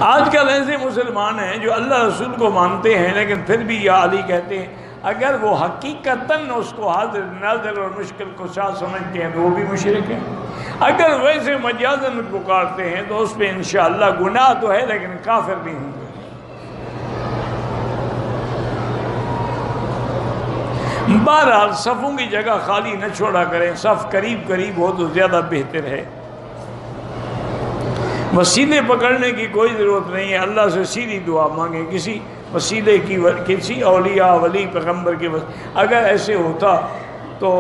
آج کل ایسے مسلمان ہیں جو اللہ رسول کو مانتے ہیں لیکن پھر بھی یا علی کہتے ہیں، اگر وہ حقیقتاً اس کو حاضر ناظر اور مشکل کو ساتھ سمجھتے ہیں تو وہ بھی مشرک ہیں، اگر ویسے مجازاً پکارتے ہیں تو اس پہ انشاءاللہ گناہ تو ہے لیکن کافر بھی ہوں گے۔ بہرحال صفوں کی جگہ خالی نہ چھوڑا کریں، صف قریب قریب ہو تو زیادہ بہتر ہے۔ وسیلے پکڑنے کی کوئی ضرورت نہیں ہے، اللہ سے سیدھی دعا مانگیں، کسی وسیلے کی، کسی اولیاء ولی پیغمبر کے اگر ایسے ہوتا تو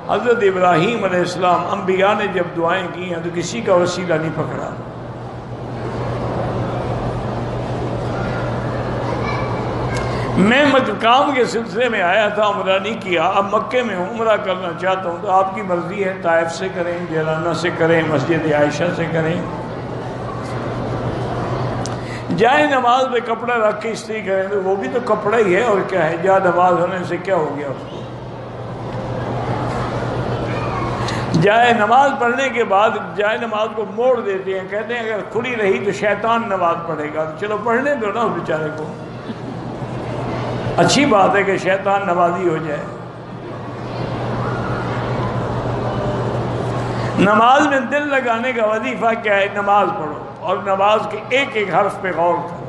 حضرت ابراہیم علیہ السلام انبیاء نے جب دعائیں کی ہیں تو کسی کا وسیلہ نہیں پکڑا۔ میں کام کے سلسلے میں آیا تھا، عمرہ نہیں کیا، اب مکے میں ہوں، عمرہ کرنا چاہتا ہوں، تو آپ کی مرضی ہے، طائف سے کریں، جیلانہ سے کریں، مسجد عائشہ سے کریں۔ جائے نماز پہ کپڑا رکھ کے استری کریں تو وہ بھی تو کپڑا ہی ہے، اور کیا ہے، جا نماز ہونے سے کیا ہو گیا اس کو۔ جائے نماز پڑھنے کے بعد جائے نماز کو موڑ دیتے ہیں، کہتے ہیں اگر کھلی رہی تو شیطان نماز پڑھے گا، تو چلو پڑھنے دو نا اس بیچارے کو، اچھی بات ہے کہ شیطان نمازی ہو جائے۔ نماز میں دل لگانے کا وظیفہ کیا ہے؟ نماز پڑھو اور نماز کے ایک ایک حرف پہ غور کرو۔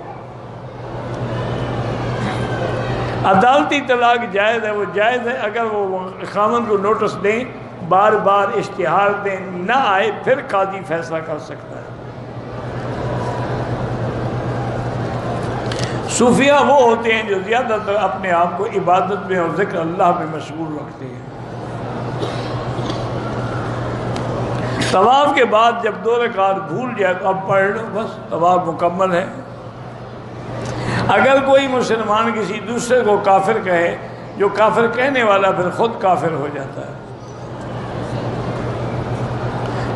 عدالتی طلاق جائز ہے، وہ جائز ہے اگر وہ خاوند کو نوٹس دیں، بار بار اشتہار دیں، نہ آئے پھر قاضی فیصلہ کر سکتا ہے۔ صوفیہ وہ ہوتے ہیں جو زیادہ تر اپنے آپ کو عبادت میں اور ذکر اللہ میں مشغول رکھتے ہیں۔ طواف کے بعد جب 2 رکعت بھول جائے تو اب پڑھ لو، بس طواف مکمل ہے۔ اگر کوئی مسلمان کسی دوسرے کو کافر کہے، جو کافر کہنے والا پھر خود کافر ہو جاتا ہے۔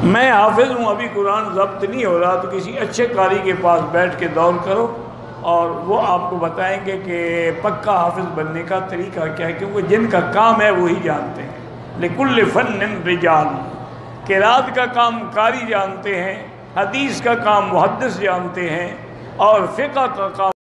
میں حافظ ہوں، ابھی قرآن ضبط نہیں ہو رہا، تو کسی اچھے قاری کے پاس بیٹھ کے دور کرو اور وہ آپ کو بتائیں گے کہ پکا حافظ بننے کا طریقہ کیا ہے، کیونکہ جن کا کام ہے وہی جانتے ہیں۔ لِكُلِّ فَنٍ رِجَالٌ، قرات کا کام قاری جانتے ہیں، حدیث کا کام محدث جانتے ہیں، اور فقہ کا کام